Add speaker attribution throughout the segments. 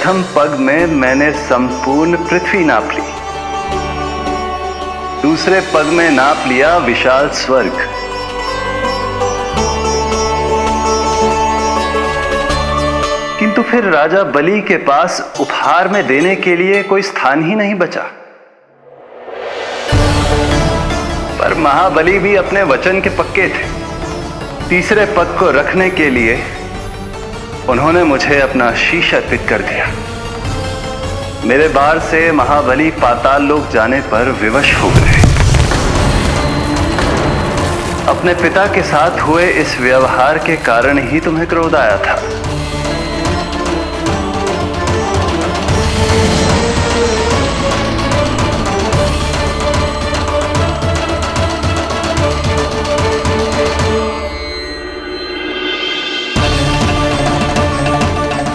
Speaker 1: प्रथम पग में मैंने संपूर्ण पृथ्वी नाप ली, दूसरे पग में नाप लिया विशाल स्वर्ग, किंतु फिर राजा बलि के पास उपहार में देने के लिए कोई स्थान ही नहीं बचा। पर महाबली भी अपने वचन के पक्के थे। तीसरे पग को रखने के लिए उन्होंने मुझे अपना शीश अर्पित कर दिया। मेरे बार से महाबली पाताल लोक जाने पर विवश हो गए। अपने पिता के साथ हुए इस व्यवहार के कारण ही तुम्हें क्रोध आया था।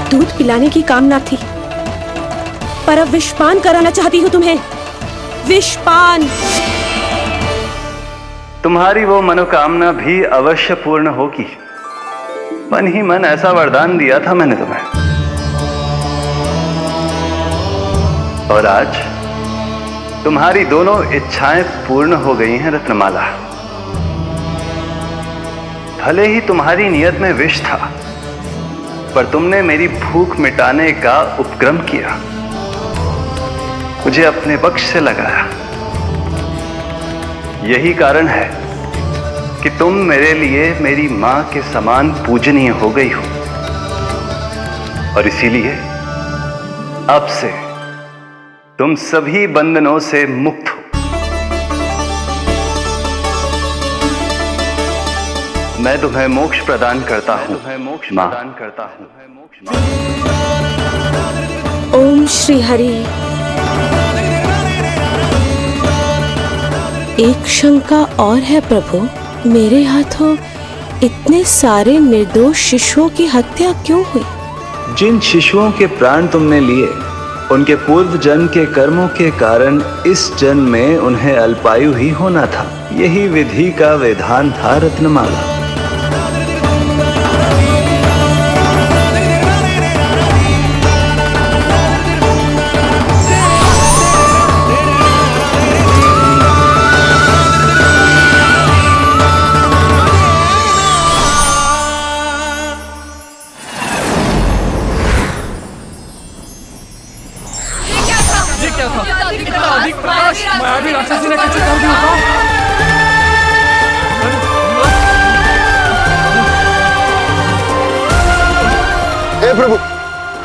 Speaker 2: दूध पिलाने की कामना थी, पर अब विषपान कराना चाहती हूँ तुम्हें। विषपान।
Speaker 1: तुम्हारी वो मनोकामना भी अवश्य पूर्ण होगी। मन ही मन ऐसा वरदान दिया था मैंने तुम्हें। और आज तुम्हारी दोनों इच्छाएं पूर्ण हो गई हैं रत्नमाला। भले ही तुम्हारी नियत में विष था, पर तुमने मेरी भूख मिटाने का उपक्रम किया, मुझे अपने पक्ष से लगाया। यही कारण है कि तुम मेरे लिए मेरी मां के समान पूजनीय हो गई हो। और इसीलिए अब से तुम सभी बंधनों से मुक्त हो। मैं तुम्हें मोक्ष प्रदान करता हूं, मां।
Speaker 2: ओम श्री हरि। एक शंका और है प्रभु, मेरे हाथों इतने सारे निर्दोष शिशुओं की हत्या क्यों हुई?
Speaker 1: जिन शिशुओं के प्राण तुमने लिए, उनके पूर्व जन्म के कर्मों के कारण इस जन्म में उन्हें अल्पायु ही होना था। यही विधि का विधान था रत्नमाला।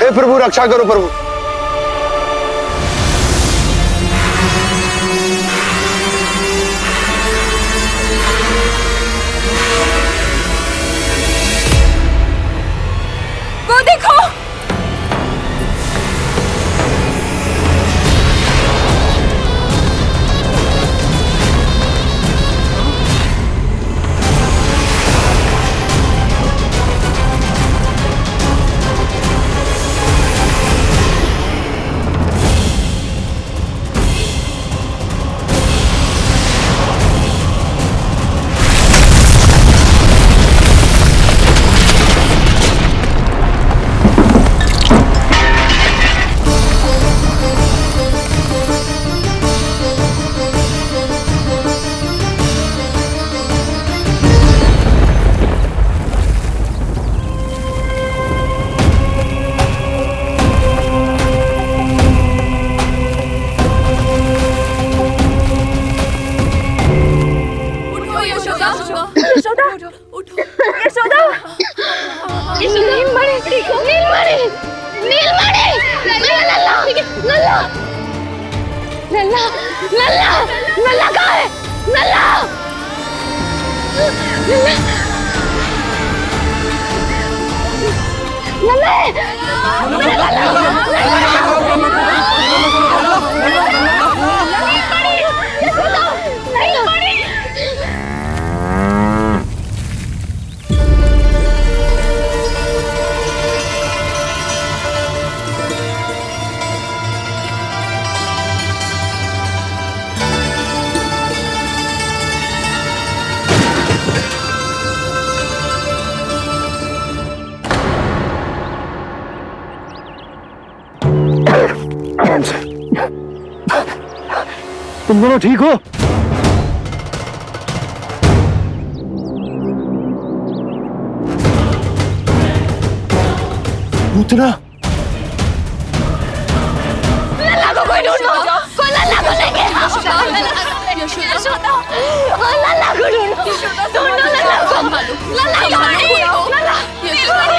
Speaker 3: हे प्रभु रक्षा करो प्रभु।
Speaker 2: वो देखो,
Speaker 3: तुम दोनों ठीक हो? पूतना,
Speaker 4: लल्ला को कोई ढूंढो, कोई लल्ला को लेके आओ। यशोदा, लल्ला को ढूंढो, ढूंढो लल्ला को। लल्ला लल्ला, यशोदा,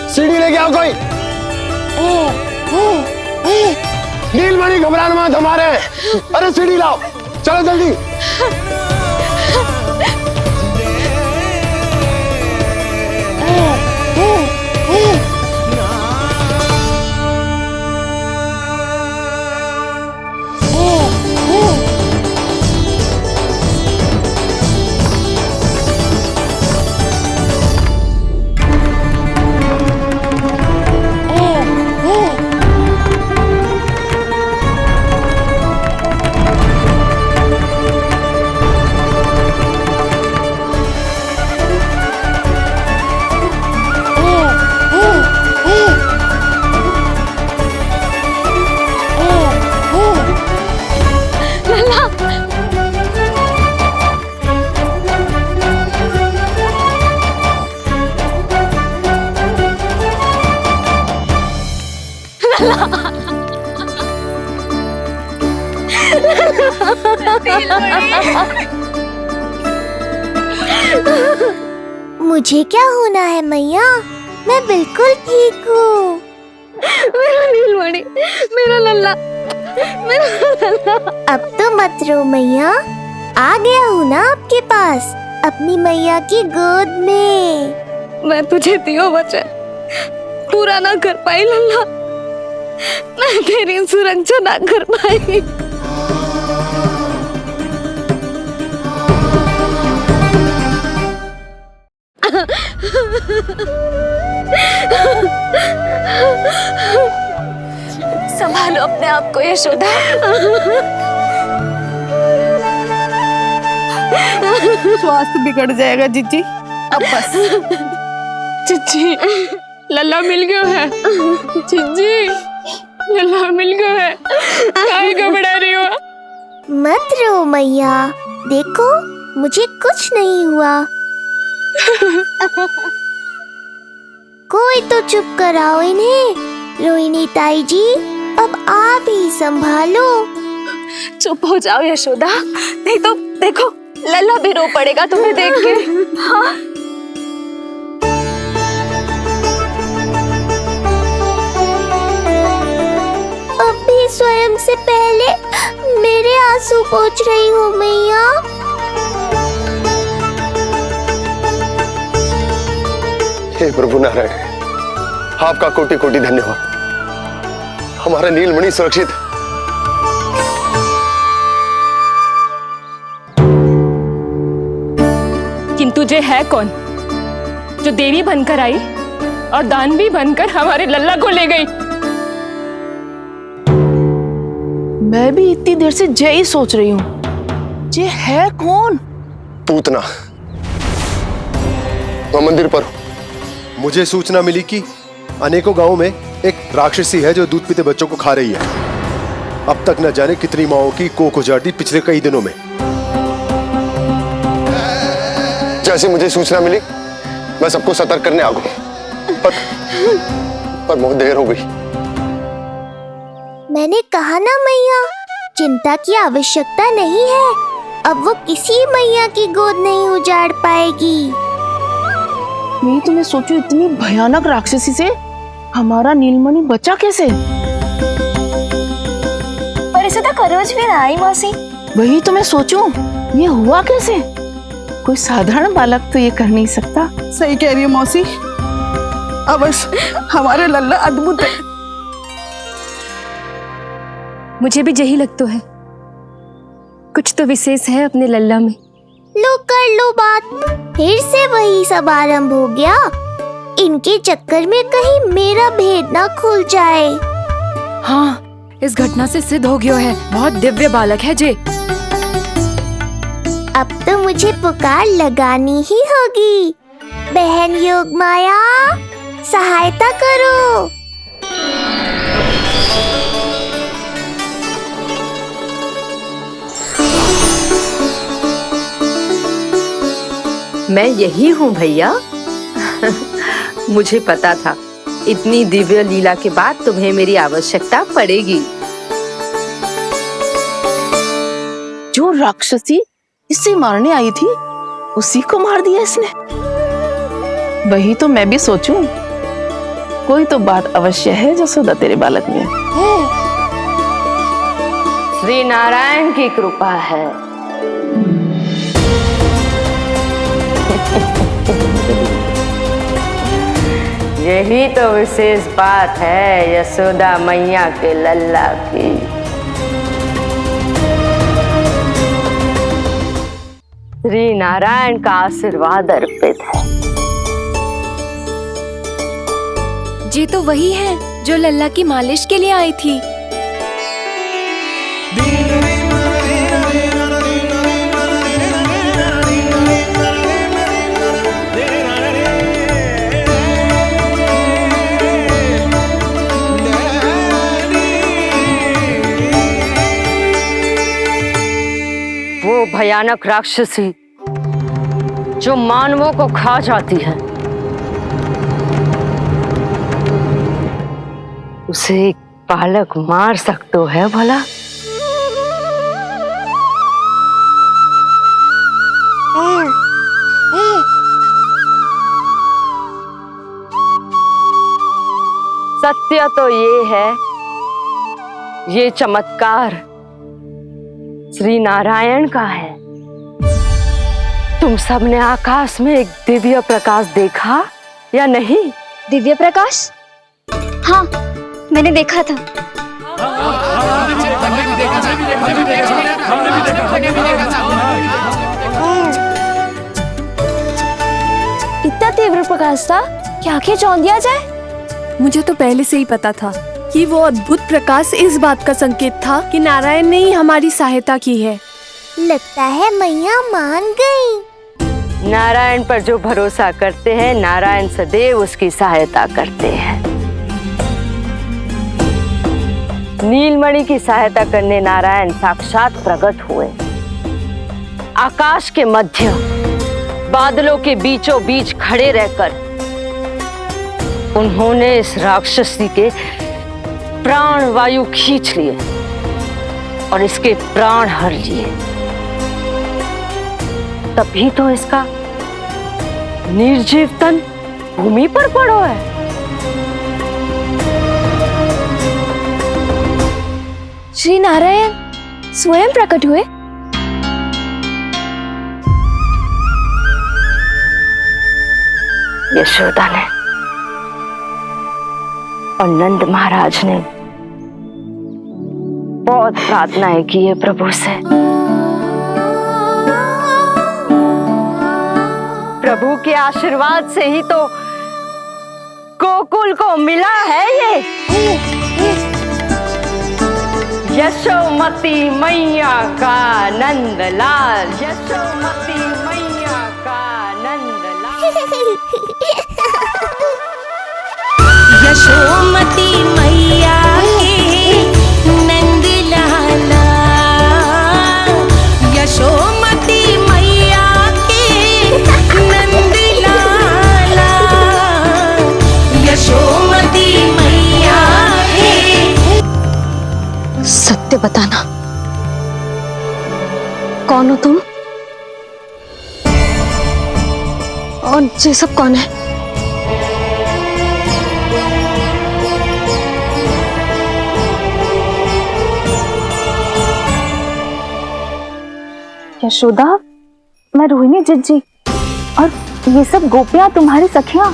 Speaker 3: सीढ़ी लेके आओ कोई। नीलमणि घबराना मत, हमारे हैं। अरे सीढ़ी लाओ, चलो जल्दी।
Speaker 5: मुझे क्या होना है मैया, मैं बिल्कुल ठीक हूँ।
Speaker 4: मेरा नीलमणि, मेरा लल्ला, मेरा लल्ला।
Speaker 5: अब तो मत रो मैया, आ गया हूँ ना आपके पास, अपनी मैया की गोद में।
Speaker 4: मैं तुझे दियो वचन पूरा ना कर पाई लल्ला, मैं तेरी सुरक्षा ना कर पाई। संभालो अपने आप को यशोदा।
Speaker 2: स्वास्थ्य बिगड़ जाएगा जीजी, अब बस। जीजी, लल्ला मिल गया है। जीजी, लल्ला मिल गया है। काहे घबरा रही हो?
Speaker 5: मत रो मैया, देखो मुझे कुछ नहीं हुआ। कोई तो चुप कराओ इन्हें। रोहिणी ताई जी, अब आप ही संभालो।
Speaker 4: चुप हो जाओ यशोदा, नहीं तो देखो लल्ला भी रो पड़ेगा तुम्हें देख के। हाँ?
Speaker 5: अब भी स्वयं से पहले मेरे आंसू पोंछ रही हो मैया।
Speaker 3: हे प्रभु नारायण, आपका कोटि कोटि धन्यवाद। हमारा नीलमणि सुरक्षित है।
Speaker 6: किंतु जे है कौन जो देवी बनकर आई और दानवी बनकर हमारे लल्ला को ले गई?
Speaker 2: मैं भी इतनी देर से जय ही सोच रही हूँ, जे है कौन?
Speaker 3: पूतना, वह मंदिर पर।
Speaker 7: मुझे सूचना मिली कि अनेकों गांवों में एक राक्षसी है जो दूध पीते बच्चों को खा रही है। अब तक न जाने कितनी माओं की कोख उजाड़ दी पिछले कई दिनों में।
Speaker 3: जैसे मुझे सूचना मिली मैं सबको सतर्क करने आ गया, पर बहुत देर हो गई।
Speaker 5: मैंने कहा ना मैया, चिंता की आवश्यकता नहीं है। अब वो किसी मैया की गोद नहीं उजाड़ पाएगी।
Speaker 2: मैं तुम्हें सोचू, इतनी भयानक राक्षसी से हमारा नीलमणि बचा कैसे?
Speaker 4: पर इसे तो करोज भी ना आई मौसी।
Speaker 2: वही तो मैं सोचूं, ये हुआ कैसे? कोई साधारण बालक तो ये कर नहीं सकता।
Speaker 8: सही कह रही है मौसी, अवश्य हमारे लल्ला अद्भुत है।
Speaker 6: मुझे भी यही लगता है। कुछ तो विशेष है अपने लल्ला में।
Speaker 5: लो कर लो बात, फिर से वही सब आरंभ हो गया। इनके चक्कर में कहीं मेरा भेद ना खुल जाए।
Speaker 6: हाँ, इस घटना से सिद्ध हो गया है, बहुत दिव्य बालक है जे।
Speaker 5: अब तो मुझे पुकार लगानी ही होगी। बहन योगमाया, सहायता करो।
Speaker 9: मैं यही हूँ भैया। मुझे पता था इतनी दिव्य लीला के बाद तुम्हें मेरी आवश्यकता पड़ेगी।
Speaker 8: जो राक्षसी इसे मारने आई थी उसी को मार दिया इसने। वही तो मैं भी सोचूं, कोई तो बात अवश्य है जसोदा तेरे बालक में।
Speaker 9: श्री नारायण की कृपा है। यही तो विशेष बात है यशोदा मैया के लल्ला की। श्री नारायण का आशीर्वाद अर्पित है।
Speaker 6: ये तो वही है जो लल्ला की मालिश के लिए आई थी।
Speaker 9: वो भयानक राक्षसी जो मानवों को खा जाती है, उसे एक बालक मार सकते है भला? सत्य तो ये है, ये चमत्कार श्री नारायण का है। तुम सबने आकाश में एक दिव्य प्रकाश देखा या नहीं?
Speaker 4: दिव्य प्रकाश? हाँ, मैंने देखा था। इतना तीव्र प्रकाश था कि आंखें चौंध दिया जाए।
Speaker 2: मुझे तो पहले से ही पता था कि वो अद्भुत प्रकाश इस बात का संकेत था कि नारायण ने ही हमारी सहायता की है।
Speaker 5: लगता है मैया मान गई।
Speaker 9: नारायण पर जो भरोसा करते हैं, नारायण सदैव उसकी सहायता करते हैं। नीलमणि की सहायता करने नारायण साक्षात प्रकट हुए। आकाश के मध्य बादलों के बीचों बीच खड़े रहकर उन्होंने इस राक्षसी के प्राण वायु खींच लिए और इसके प्राण हर लिए। तभी तो इसका निर्जीव तन भूमि पर पड़ो है।
Speaker 4: श्री नारायण स्वयं प्रकट हुए।
Speaker 9: यशोदा ने और नंद महाराज ने बहुत प्रार्थनाएं की है प्रभु से। प्रभु के आशीर्वाद से ही तो गोकुल को मिला है ये। यशोमती मैया का नंदलाल, यशोमती मैया का नंदलाल।
Speaker 10: यशोमती मैया के नंदलाला, यशोमती मैया के नंदलाला, यशोमती मैया के।
Speaker 4: सत्य बताना, कौन हो तुम और ये सब कौन है?
Speaker 11: यशोदा, मैं रोहिणी जिज्जी और ये सब गोपियां तुम्हारी सखियां।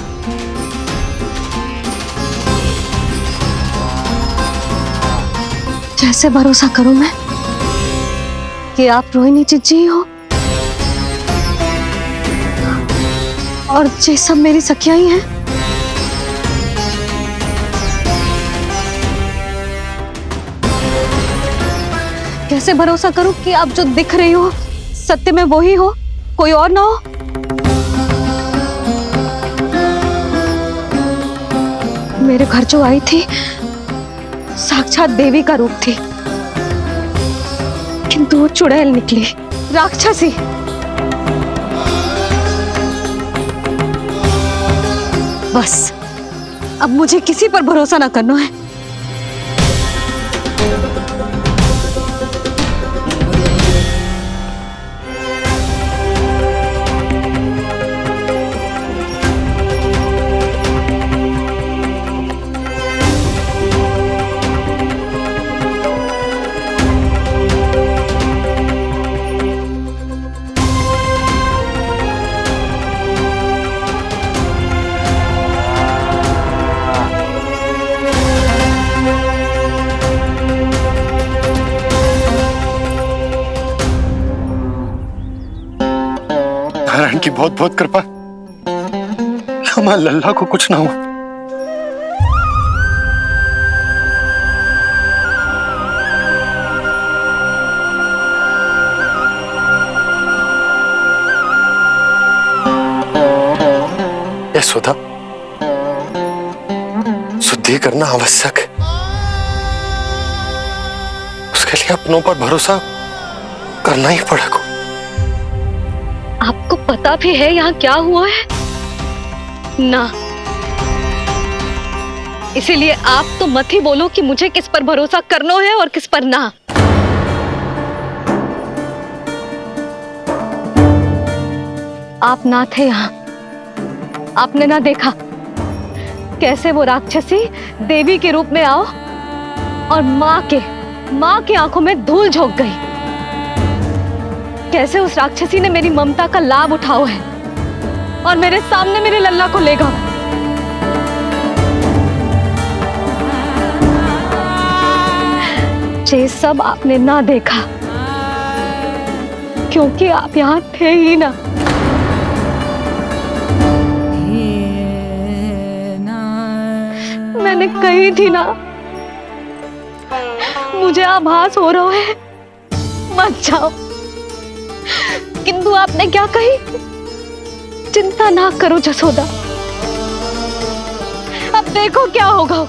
Speaker 4: कैसे भरोसा करूं मैं कि आप रोहिणी चिज्जी हो और ये सब मेरी सखियां ही हैं। कैसे भरोसा करूं कि आप जो दिख रही हो सत्य में वो ही हो, कोई और ना हो। मेरे घर जो आई थी साक्षात देवी का रूप थी, किंतु वो चुड़ैल निकली, राक्षसी। बस अब मुझे किसी पर भरोसा ना करना है।
Speaker 3: नारायण की बहुत बहुत कृपा, हमारे लल्ला को कुछ ना हो। यशोदा, शुद्धि करना आवश्यक है, उसके लिए अपनों पर भरोसा करना ही पड़ेगा।
Speaker 4: आपको पता भी है यहाँ क्या हुआ है ना, इसीलिए आप तो मत ही बोलो कि मुझे किस पर भरोसा करना है और किस पर ना। आप ना थे यहाँ, आपने ना देखा कैसे वो राक्षसी देवी के रूप में आओ और माँ के आंखों में धूल झोंक गई। कैसे उस राक्षसी ने मेरी ममता का लाभ उठाओ है और मेरे सामने मेरे लल्ला को ले गया। ये सब आपने ना देखा क्योंकि आप यहाँ थे ही ना। मैंने कही थी ना, मुझे आभास हो रहा है, मत जाओ। किंतु आपने क्या कही? चिंता ना करो जसोदा, अब देखो क्या होगा।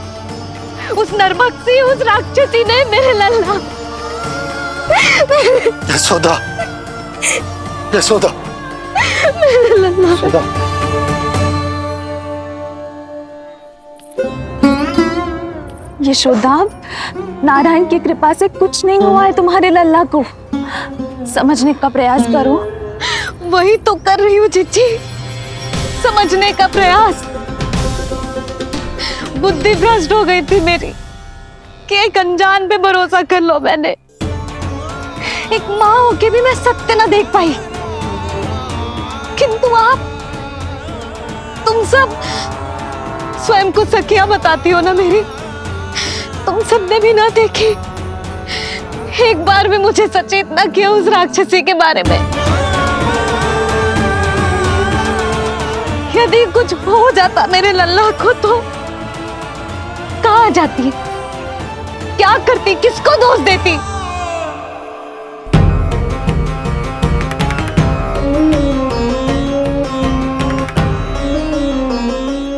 Speaker 4: उस नरभक्षी, उस राक्षसी ने मेरे लल्ला।
Speaker 3: यशोदा, यशोदा,
Speaker 4: मेरे लल्ला।
Speaker 3: यशोदा।
Speaker 11: यशोदा, नारायण की कृपा से कुछ नहीं हुआ है तुम्हारे लल्ला को, समझने का प्रयास करो।
Speaker 4: वही तो कर रही हूँ चिच्ची, समझने का प्रयास। बुद्धि भ्रष्ट हो गई थी मेरी कि एक अनजान पे भरोसा कर लो मैंने। एक माँ होके भी मैं सत्य ना देख पाई, किंतु आप, तुम सब स्वयं को सखियां बताती हो ना मेरी, तुम सबने भी ना देखी, एक बार भी मुझे सचेत ना किया उस राक्षसी के बारे में। यदि कुछ हो जाता मेरे लल्ला को तो कहाँ जाती, क्या करती, किसको दोष देती?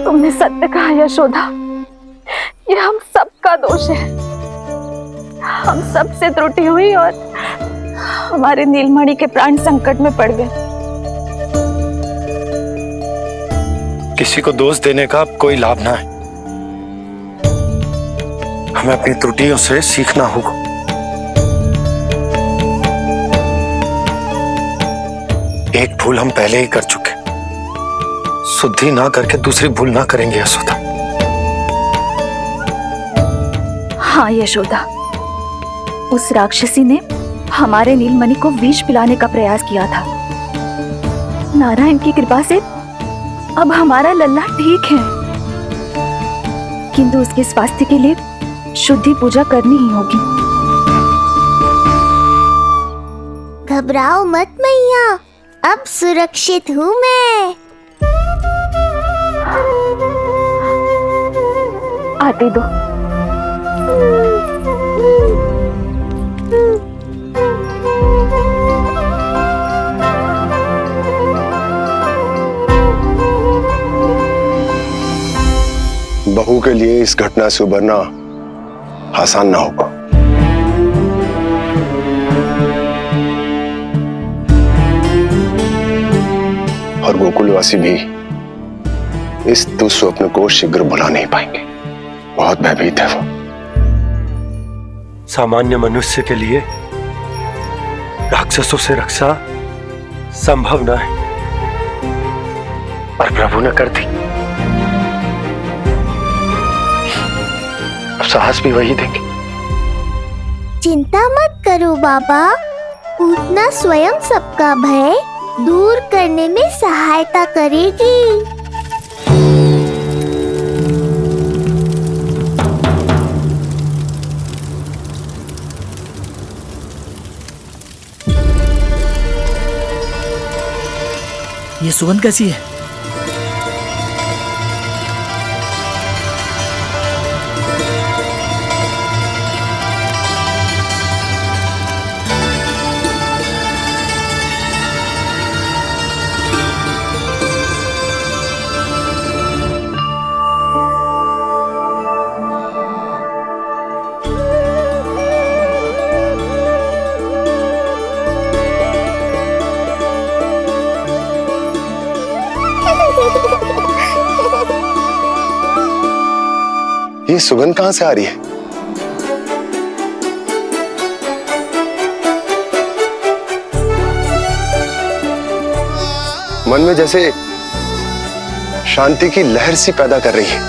Speaker 11: तुमने सत्य कहा यशोदा, ये हम सबका दोष है। हम सबसे त्रुटि हुई और हमारे नीलमणि के प्राण संकट में पड़ गए।
Speaker 3: किसी को दोष देने का अब कोई लाभ ना है, हमें अपनी त्रुटियों से सीखना होगा। एक भूल हम पहले ही कर चुके, शुद्धि ना करके दूसरी भूल ना करेंगे यशोदा।
Speaker 11: हाँ यशोदा, उस राक्षसी ने हमारे नीलमणि को विष पिलाने का प्रयास किया था। नारायण की कृपा से अब हमारा लल्ला ठीक है, किंतु उसके स्वास्थ्य के लिए शुद्धि पूजा करनी ही होगी।
Speaker 5: घबराओ मत मैया, अब सुरक्षित हूँ मैं।
Speaker 11: आते दो।
Speaker 3: बहू के लिए इस घटना से उबरना आसान ना होगा। और गोकुलवासी भी इस दुस्वप्न को शीघ्र भुला नहीं पाएंगे। बहुत भयभीत है वो।
Speaker 12: सामान्य मनुष्य के लिए राक्षसों से रक्षा संभव न है, पर प्रभु ने कर दी। अब साहस भी वही देंगे।
Speaker 5: चिंता मत करो बाबा, पूतना स्वयं सबका भय दूर करने में सहायता करेगी।
Speaker 13: ये सुगंध कैसी है?
Speaker 3: ये सुगंध कहां से आ रही है? मन में जैसे शांति की लहर सी पैदा कर रही है।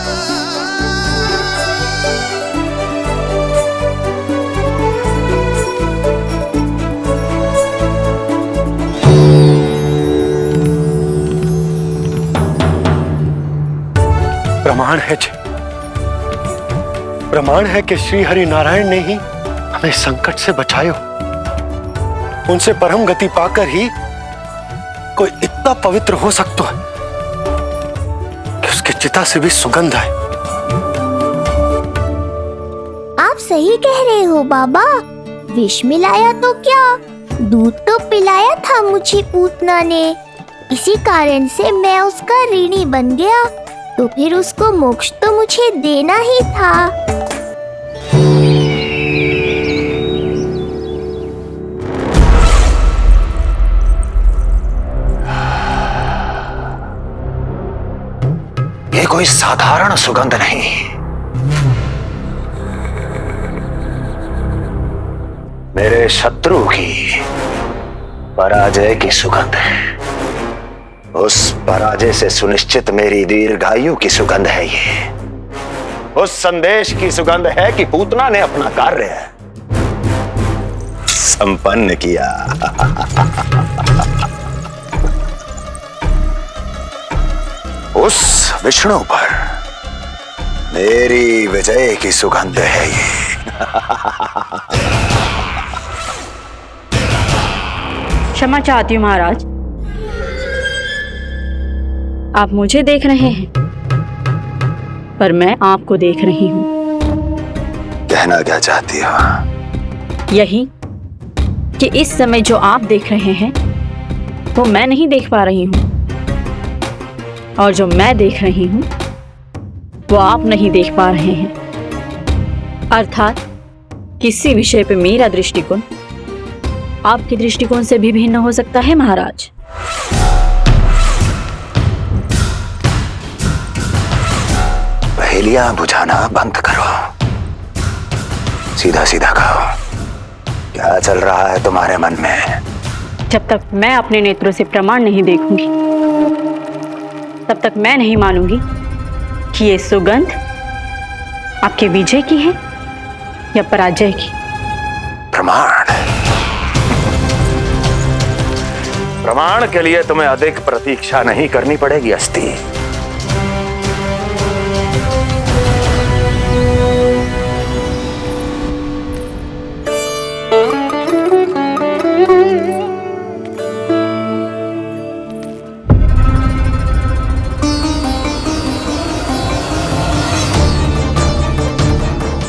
Speaker 12: प्रमाण है जी, प्रमाण है कि श्री हरि नारायण ने ही हमें संकट से बचायो। उनसे परम गति पाकर ही कोई इतना पवित्र हो सकता है कि उसकी चिता से भी सुगंध आए।
Speaker 5: आप सही कह रहे हो बाबा, विष मिलाया तो क्या, दूध तो पिलाया था मुझे पूतना ने। इसी कारण से मैं उसका ऋणी बन गया, तो फिर उसको मोक्ष तो मुझे देना ही था।
Speaker 14: ये कोई साधारण सुगंध नहीं, मेरे शत्रु की पराजय की सुगंध है। उस पराजय से सुनिश्चित मेरी दीर्घायु की सुगंध है ये। उस संदेश की सुगंध है कि पूतना ने अपना कार्य संपन्न किया। उस विष्णु पर मेरी विजय की सुगंध है ये।
Speaker 9: क्षमा चाहती हूँ महाराज, आप मुझे देख रहे हैं पर मैं आपको देख रही हूँ।
Speaker 14: कहना क्या चाहती हो?
Speaker 9: यही कि इस समय जो आप देख रहे हैं वो मैं नहीं देख पा रही हूँ, और जो मैं देख रही हूँ वो आप नहीं देख पा रहे हैं। अर्थात किसी विषय पे मेरा दृष्टिकोण आपके दृष्टिकोण से भी भिन्न हो सकता है महाराज।
Speaker 14: पहेलियां बुझाना बंद करो, सीधा सीधा कहो, क्या चल रहा है तुम्हारे मन में?
Speaker 9: जब तक मैं अपने नेत्रों से प्रमाण नहीं देखूंगी तब तक मैं नहीं मानूंगी कि ये सुगंध आपके विजय की है या पराजय की।
Speaker 14: प्रमाण? प्रमाण के लिए तुम्हें अधिक प्रतीक्षा नहीं करनी पड़ेगी अस्ति।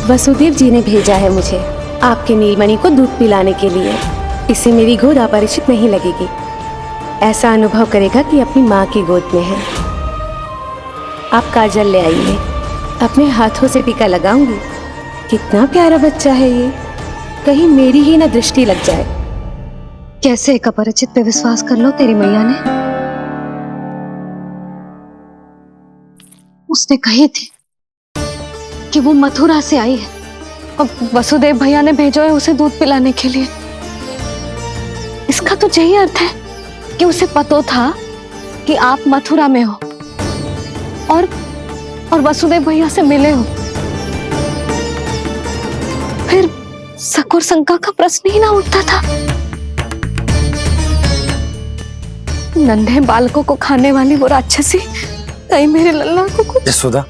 Speaker 15: वसुदेव जी ने भेजा है मुझे आपके नीलमणि को दूध पिलाने के लिए। इसे मेरी गोद अपरिचित नहीं लगेगी। ऐसा अनुभव करेगा कि अपनी माँ की गोद में है। आप काजल ले आइए, अपने हाथों से टीका लगाऊंगी। कितना प्यारा बच्चा है ये, कहीं मेरी ही ना दृष्टि लग जाए।
Speaker 4: कैसे एक अपरिचित पे विश्वास कर लो तेरी मैया ने? उसने कही थी कि वो मथुरा से आई है और वसुदेव भैया ने भेजा है उसे दूध पिलाने के लिए। इसका तो यही अर्थ है कि उसे पता था कि आप मथुरा में हो और वसुदेव भैया से मिले हो। फिर शक और शंका का प्रश्न ही ना उठता था। नन्हे बालकों को खाने वाली वो राक्षसी कहीं मेरे लल्ला को कुछ...
Speaker 13: यशोदा,